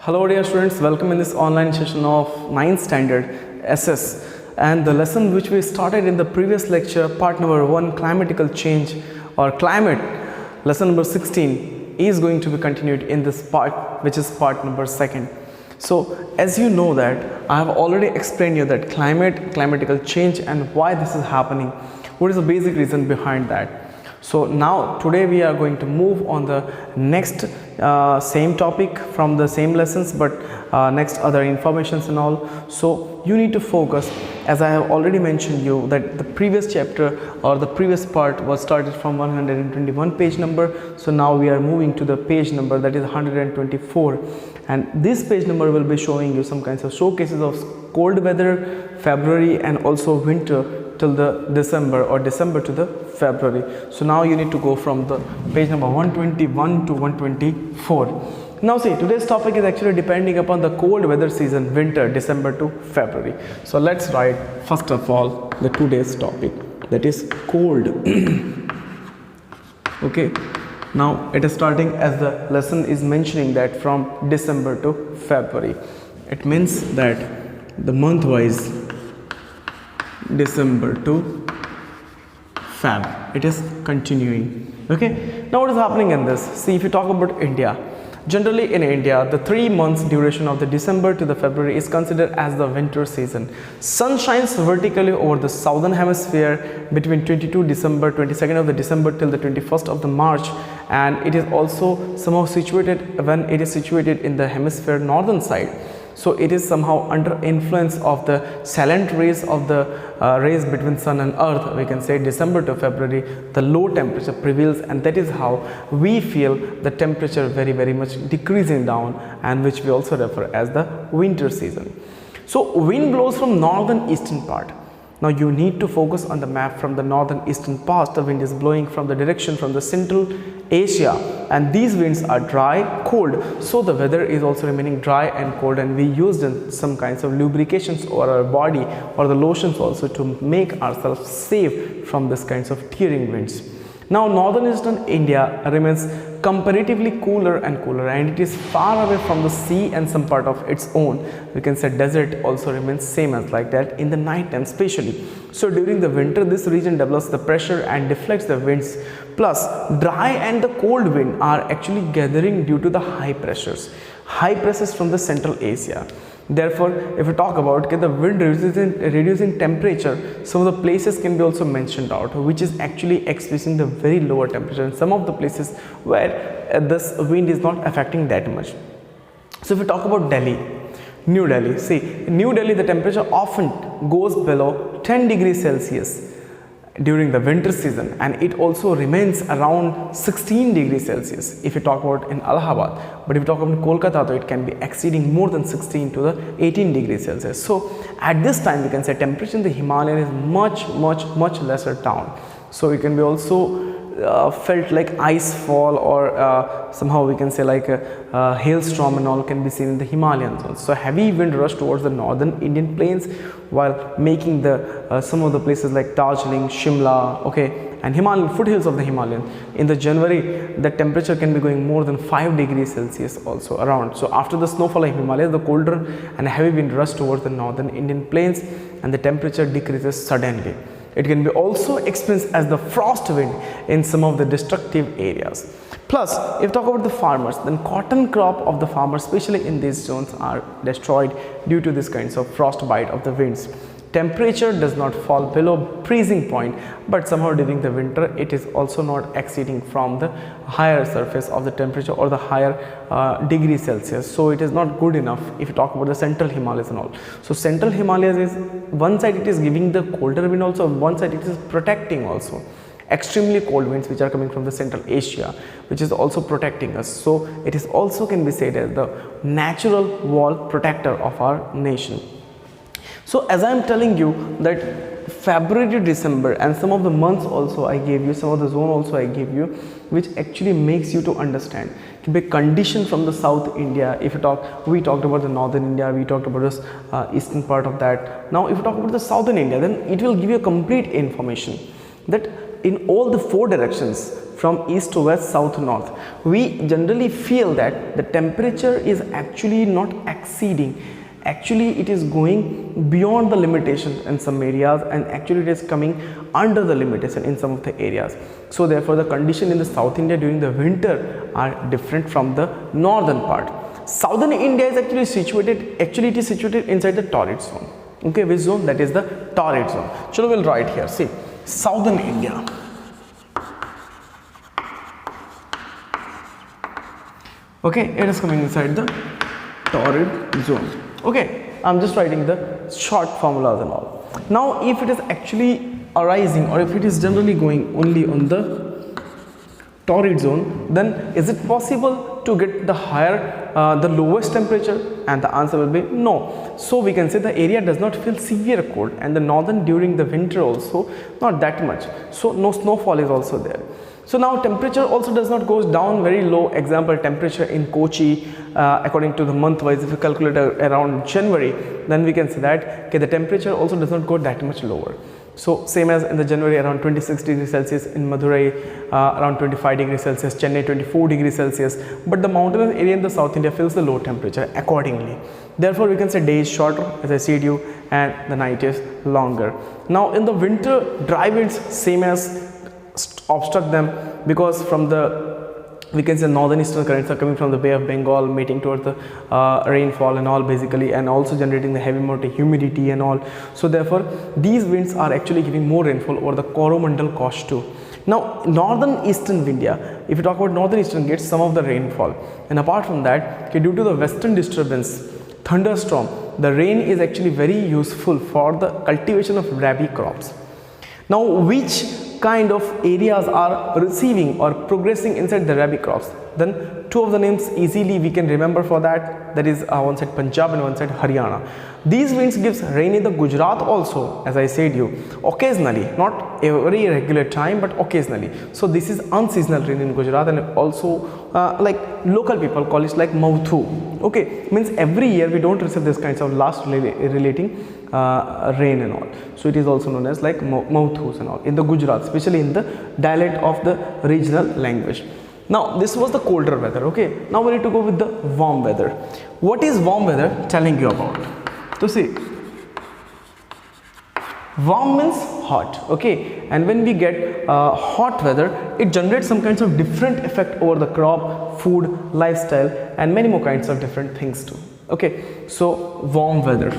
Hello dear students, welcome in this online session of 9th standard SS, and the lesson which we started in the previous lecture, part number 1, climatical change or climate, lesson number 16 is going to be continued in this part, which is part number 2. So as you know that I have already explained you that climatical change and why this is happening, what is the basic reason behind that. So now today we are going to move on the next same topic from the same lessons, but next other informations and all. So you need to focus, as I have already mentioned you that the previous chapter or the previous part was started from 121 page number. So now we are moving to the page number that is 124, and this page number will be showing you some kinds of showcases of cold weather, February and also winter till the December or December to the February. So now you need to go from the page number 121 to 124. Now see, today's topic is actually depending upon the cold weather season, winter, December to February. So let's write first of all the today's topic, that is cold. Okay, now it is starting as the lesson is mentioning that from December to February. It means that the month wise December to Feb, it is continuing. Okay, now what is happening in this? See, if you talk about India, generally in India the 3 months duration of the December to the February is considered as the winter season. Sun shines vertically over the southern hemisphere between 22 December, 22nd of the December till the 21st of the March, and it is also somehow situated when it is situated in the hemisphere northern side. So it is somehow under influence of the silent rays of the rays between sun and earth. We can say December to February the low temperature prevails, and that is how we feel the temperature very much decreasing down, and which we also refer as the winter season. So wind blows from northern eastern part. Now you need to focus on the map from the northern eastern part. The wind is blowing from the direction from the Central Asia, and these winds are dry, cold. So the weather is also remaining dry and cold, and we used in some kinds of lubrications over our body or the lotions also to make ourselves safe from this kinds of tearing winds. Now northern eastern India remains comparatively cooler and cooler, and it is far away from the sea and some part of its own. We can say desert also remains same as like that in the night time especially. So during the winter this region develops the pressure and deflects the winds, plus dry and the cold wind are actually gathering due to the high pressures from the Central Asia. Therefore, if we talk about the wind reducing temperature, some of the places can be also mentioned out, which is actually experiencing the very lower temperature, and some of the places where this wind is not affecting that much. So if we talk about Delhi, New Delhi, see, in New Delhi the temperature often goes below 10 degrees Celsius during the winter season, and it also remains around 16 degrees Celsius if you talk about in Allahabad. But if you talk about Kolkata, though, it can be exceeding more than 16 to the 18 degrees Celsius. So at this time we can say temperature in the Himalayan is much lesser down. So it can be also felt like ice fall, or somehow we can say like a hailstorm and all can be seen in the Himalayan zones. So heavy wind rush towards the northern Indian plains, while making the some of the places like Darjeeling, Shimla, okay, and Himalayan foothills of the Himalayan. In the January the temperature can be going more than 5 degrees Celsius also around. So after the snowfall of Himalayas, the colder and heavy wind rush towards the northern Indian plains, and the temperature decreases suddenly. It can be also experienced as the frost wind in some of the destructive areas. Plus, if you talk about the farmers, then cotton crop of the farmers, especially in these zones, are destroyed due to this kinds of frostbite of the winds. Temperature does not fall below freezing point, but somehow during the winter it is also not exceeding from the higher surface of the temperature or the higher degree Celsius. So it is not good enough if you talk about the central Himalayas and all. So central Himalayas is one side it is giving the colder wind, also on one side it is protecting also extremely cold winds which are coming from the Central Asia, which is also protecting us. So it is also can be said as the natural wall protector of our nation. So as I am telling you that February to December and some of the months also I gave you, some of the zone also I gave you, which actually makes you to understand the condition from the South India. If you talk, we talked about the Northern India, we talked about this eastern part of that. Now if you talk about the Southern India, then it will give you a complete information that in all the four directions, from east to west, south to north, we generally feel that the temperature is actually not exceeding. Actually, it is going beyond the limitation in some areas, and actually it is coming under the limitation in some of the areas. So therefore, the condition in the South India during the winter are different from the northern part. Southern India is actually situated, it is situated inside the torrid zone. Okay, which zone? That is the torrid zone. So we'll write here, see, Southern India. Okay, it is coming inside the torrid zone. Okay, I'm just writing the short formulas and all. Now, if it is actually arising, or if it is generally going only on the torrid zone, then is it possible to get the higher, the lowest temperature? And the answer will be no. So we can say the area does not feel severe cold, and the northern during the winter also not that much. So no snowfall is also there. So now temperature also does not goes down very low. Example, temperature in Kochi, according to the month wise, if you calculate around January, then we can say that okay, the temperature also does not go that much lower. So same as in the January, around 26 degrees Celsius in Madurai, around 25 degrees Celsius, Chennai 24 degrees Celsius, but the mountainous area in the South India feels the low temperature accordingly. Therefore we can say day is shorter, as I said you, and the night is longer. Now in the winter, dry winds same as obstruct them, because from the, we can say, northern eastern currents are coming from the Bay of Bengal, meeting towards the rainfall and all basically, and also generating the heavy amount of humidity and all. So therefore these winds are actually giving more rainfall over the Coromandel coast too. Now northern eastern India, if you talk about northern eastern, gets some of the rainfall, and apart from that, okay, due to the western disturbance, thunderstorm, the rain is actually very useful for the cultivation of rabi crops. Now which kind of areas are receiving or progressing inside the rabi crops? Then two of the names easily we can remember for that, that is one side Punjab and one side Haryana. These winds gives rain in the Gujarat also, as I said you, occasionally, not a very regular time but occasionally. So this is unseasonal rain in Gujarat, and also like local people call it like Mauthu. Okay, means every year we don't receive this kinds of last relating rain and all. So it is also known as like Mauthus and all in the Gujarat, especially in the dialect of the regional language. Now this was the colder weather. Okay, now we need to go with the warm weather. What is warm weather telling you about? So see, warm means hot. Okay, and when we get hot weather, it generates some kinds of different effect over the crop, food, lifestyle, and many more kinds of different things too. Okay, so warm weather.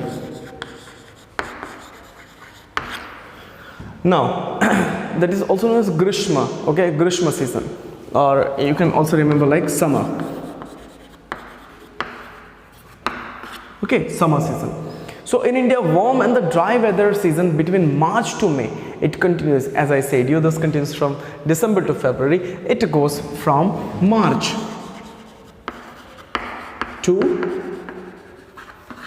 Now that is also known as Grishma. Okay, Grishma season, or you can also remember like summer. Okay, summer season. So in India, warm and the dry weather season between March to May, it continues, as I said you, this continues from December to February. It goes from March to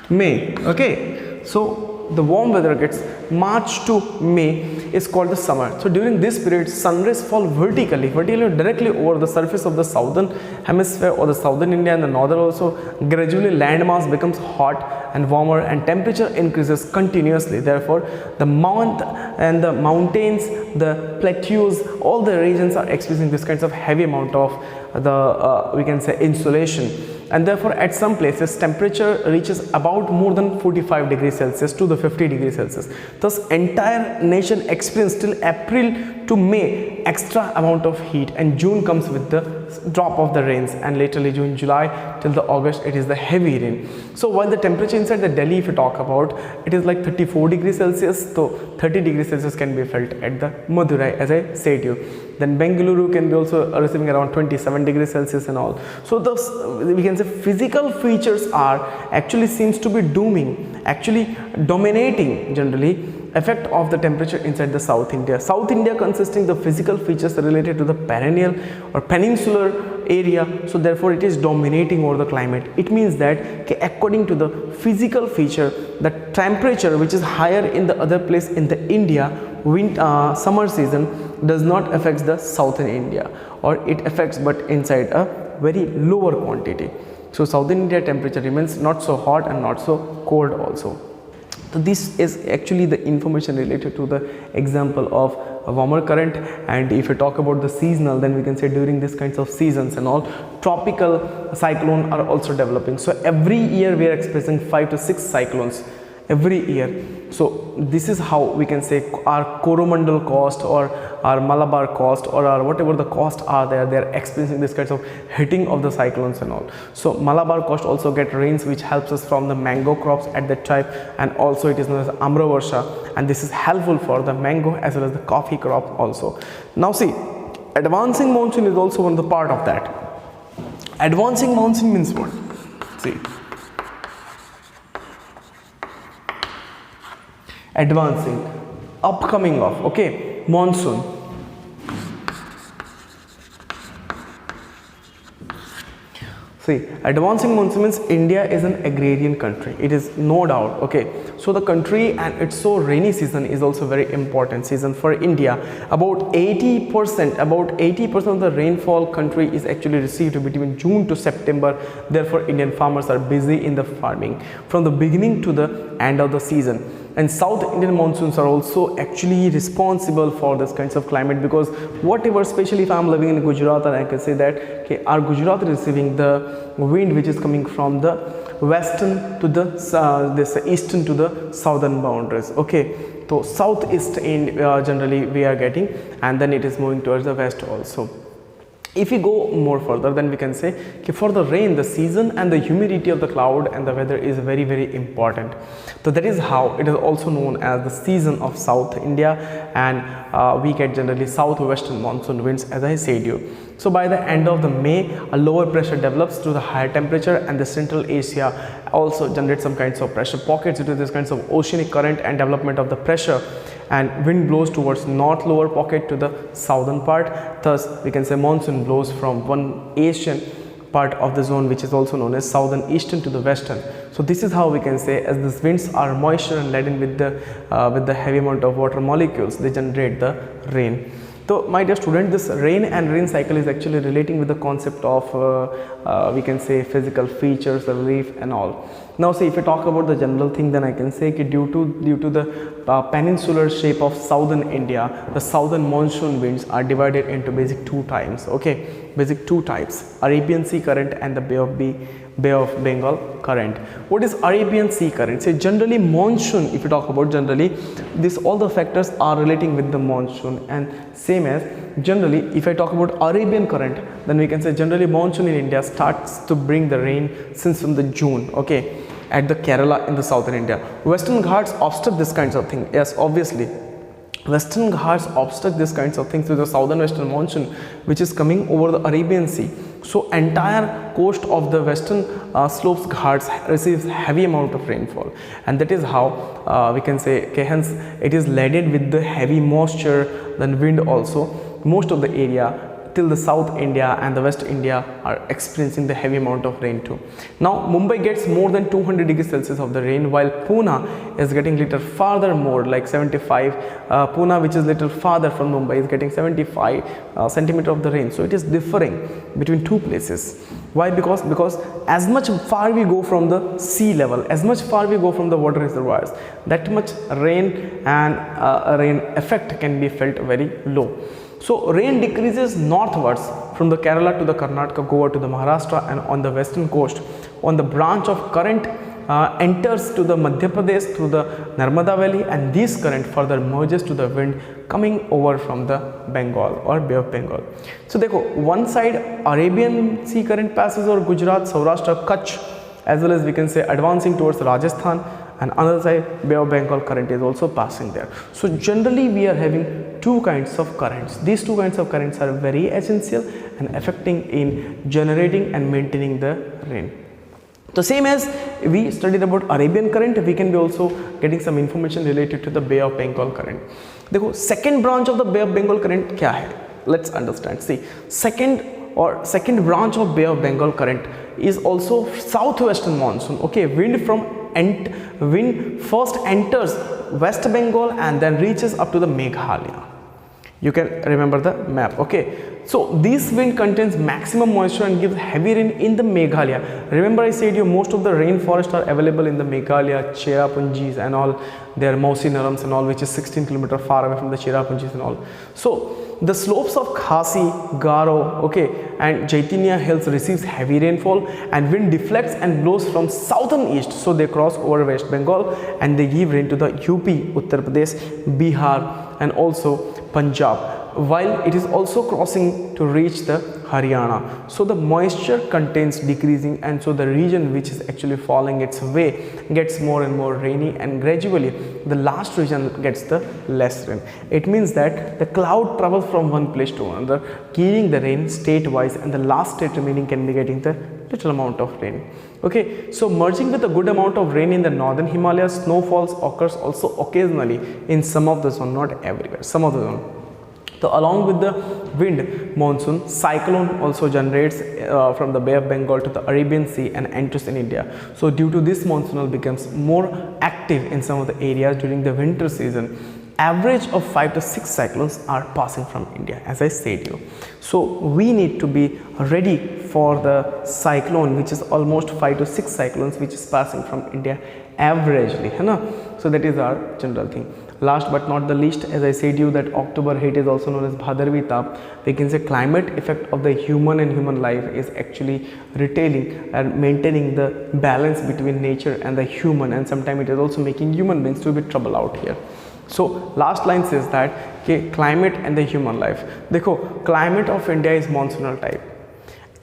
May. Okay, so the warm weather gets March to May is called the summer. So during this period, sun rays fall vertically directly over the surface of the southern hemisphere or the southern India, and the northern also. Gradually land mass becomes hot and warmer, and temperature increases continuously. Therefore the mount and the mountains, the plateaus, all the regions are experiencing this kinds of heavy amount of the we can say insolation, and therefore at some places temperature reaches about more than 45 degrees Celsius to the 50 degrees Celsius. Thus entire nation experiences till April to May extra amount of heat, and June comes with the drop of the rains, and laterly June, July till the August it is the heavy rain. So while the temperature inside the Delhi, if you talk about, it is like 34 degrees Celsius, so 30 degrees Celsius can be felt at the Madurai, as I said you. Then Bengaluru can be also receiving around 27 degrees Celsius and all. So thus we can say physical features are actually seems to be actually dominating generally effect of the temperature inside the South India. South India consisting the physical features related to the perennial or peninsular area, so therefore it is dominating over the climate. It means that according to the physical feature, the temperature which is higher in the other place in the India, summer season does not affect the southern India, or it affects but inside a very lower quantity. So southern India temperature remains not so hot and not so cold also. So this is actually the information related to the example of a warmer current. And if you talk about the seasonal, then we can say during these kinds of seasons and all, tropical cyclone are also developing. So every year we are experiencing 5 to 6 cyclones every year. So this is how we can say our Coromandel coast or our Malabar coast or our whatever the coast are there, they are experiencing this kinds of hitting of the cyclones and all. So Malabar coast also get rains, which helps us from the mango crops at that time, and also it is known as Amra Varsha, and this is helpful for the mango as well as the coffee crop also. Now see, advancing monsoon is also one of the part of that. Advancing monsoon means what? See, advancing, upcoming of, okay, monsoon. See, advancing monsoon means India is an agrarian country. It is no doubt, okay. So the country and its so rainy season is also very important season for India. About 80% of the rainfall country is actually received between June to September. Therefore, Indian farmers are busy in the farming from the beginning to the end of the season. And South Indian monsoons are also actually responsible for this kinds of climate, because whatever, especially if I am living in Gujarat, and I can say that okay, our Gujarat is receiving the wind which is coming from the western to the this eastern to the southern boundaries, okay. So southeast in generally we are getting, and then it is moving towards the west also. If we go more further, then we can say okay, for the rain, the season and the humidity of the cloud and the weather is very, very important. So that is how it is also known as the season of South India, and we get generally southwestern monsoon winds, as I said you. So by the end of the May, a lower pressure develops to the higher temperature, and the Central Asia also generates some kinds of pressure pockets due to this kinds of oceanic current and development of the pressure, and wind blows towards north lower pocket to the southern part. Thus we can say monsoon blows from one Asian part of the zone, which is also known as southern eastern to the western. So this is how we can say, as these winds are moisture and laden with the heavy amount of water molecules, they generate the rain. So my dear student, this rain and rain cycle is actually relating with the concept of we can say physical features, the relief and all. Now see, if we talk about the general thing, then I can say due to the peninsular shape of southern India, the southern monsoon winds are divided into basic two types, okay, basic two types, Arabian Sea current and the Bay of Bengal current. What is Arabian Sea current? So generally monsoon, if you talk about generally, this all the factors are relating with the monsoon, and same as generally if I talk about Arabian current, then we can say generally monsoon in India starts to bring the rain since from the June, okay, at the Kerala in the southern India. Western Ghats obstruct this kinds of thing. Yes, obviously Western Ghats obstruct this kinds of things with the southern western monsoon which is coming over the Arabian Sea. So entire coast of the western slopes Ghats receives heavy amount of rainfall, and that is how we can say okay, hence it is laden with the heavy moisture, then wind also. Most of the area till the South India and the West India are experiencing the heavy amount of rain too. Now Mumbai gets more than 200 degrees Celsius of the rain, while Pune is getting little farther more, like 75. Pune, which is little farther from Mumbai, is getting 75 centimeter of the rain. So it is differing between two places. Why? Because as much far we go from the sea level, as much far we go from the water reservoirs, that much rain and rain effect can be felt very low. So rain decreases northwards from the Kerala to the Karnataka, Goa to the Maharashtra, and on the western coast. On the branch of current enters to the Madhya Pradesh through the Narmada Valley, and this current further merges to the wind coming over from the Bengal or Bay of Bengal. So देखो, one side Arabian Sea current passes over Gujarat, Saurashtra, Kutch, as well as we can say advancing towards Rajasthan, and another side Bay of Bengal current is also passing there. So generally we are having two kinds of currents. These two kinds of currents are very essential and affecting in generating and maintaining the rain. The same as we studied about Arabian current, we can be also getting some information related to the Bay of Bengal current. देखो, second branch of the Bay of Bengal current क्या है? Let's understand. See, second branch of Bay of Bengal current is also southwestern monsoon. Okay, wind first enters West Bengal and then reaches up to the Meghalaya. You can remember the map. Okay, so this wind contains maximum moisture and gives heavy rain in the Meghalaya. Remember I said you most of the rainforests are available in the Meghalaya, Cherrapunjis and all, their Monsoon and all, which is 16 kilometers far away from the Cherrapunjis and all. So the slopes of Khasi, Garo, okay, and Jaitinia hills receives heavy rainfall, and wind deflects and blows from southern east, so they cross over West Bengal and they give rain to the UP, Uttar Pradesh, Bihar and also Punjab, while it is also crossing to reach the Haryana. So the moisture contains decreasing, and so the region which is actually falling its way gets more and more rainy, and gradually the last region gets the less rain. It means that the cloud travels from one place to another, giving the rain state wise, and the last state remaining can be getting the little amount of rain. Okay, so merging with a good amount of rain in the northern Himalayas, snowfalls occurs also occasionally in some of the zone, not everywhere, some of the zone. So along with the wind monsoon, cyclone also generates from the Bay of Bengal to the Arabian Sea and enters in India. So due to this, monsoonal becomes more active in some of the areas during the winter season. Average of 5 to 6 cyclones are passing from India, as I said you. So we need to be ready for the cyclone, which is almost 5 to 6 cyclones which is passing from India averagely, है ना? So that is our general thing. Last but not the least, as I said you, that October heat is also known as Bhadarvi Tap. We can say climate effect of the human and human life is actually retailing and maintaining the balance between nature and the human, and sometimes it is also making human beings to be trouble out here. So last line says that okay, climate and the human life. देखो, climate of India is monsoonal type.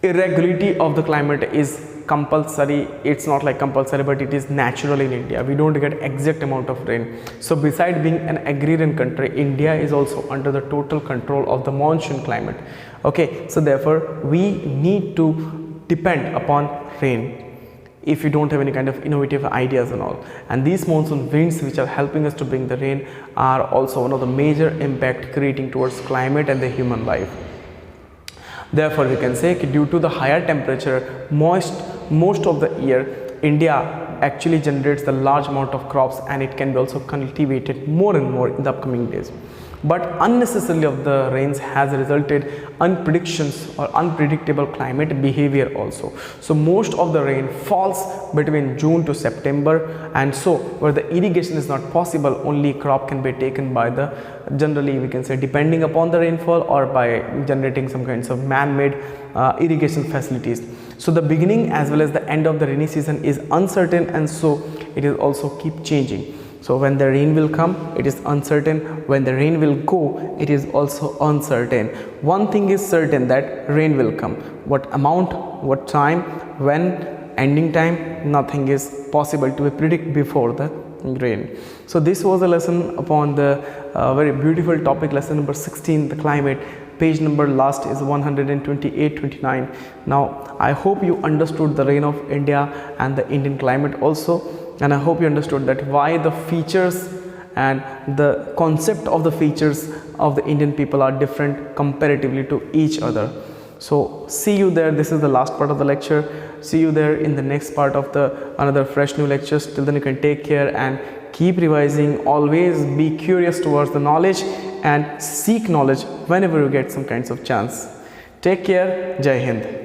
Irregularity of the climate is compulsory. It's not like compulsory, but it is natural in India. We don't get exact amount of rain. So beside being an agrarian country, India is also under the total control of the monsoon climate. Okay, so therefore we need to depend upon rain if you don't have any kind of innovative ideas and all. And these monsoon winds which are helping us to bring the rain are also one of the major impact creating towards climate and the human life. Therefore we can say due to the higher temperature, most of the year, India actually generates the large amount of crops, and it can be also cultivated more and more in the upcoming days. But unnecessarily of the rains has resulted unpredictions or unpredictable climate behavior also. So most of the rain falls between June to September, and so where the irrigation is not possible, only crop can be taken by the, generally we can say, depending upon the rainfall or by generating some kinds of man-made irrigation facilities. So the beginning as well as the end of the rainy season is uncertain, and so it is also keep changing. So when the rain will come, it is uncertain. When the rain will go, it is also uncertain. One thing is certain, that rain will come. What amount, what time, when, ending time, nothing is possible to predict before the rain. So this was a lesson upon the very beautiful topic, lesson number 16, the climate. Page number last is 128-29. Now I hope you understood the rain of India and the Indian climate also. And I hope you understood that why the features and the concept of the features of the Indian people are different comparatively to each other. So see you there. This is the last part of the lecture. See you there in the next part of the another fresh new lectures. Till then you can take care and keep revising. Always be curious towards the knowledge and seek knowledge whenever you get some kinds of chance. Take care. Jai Hind.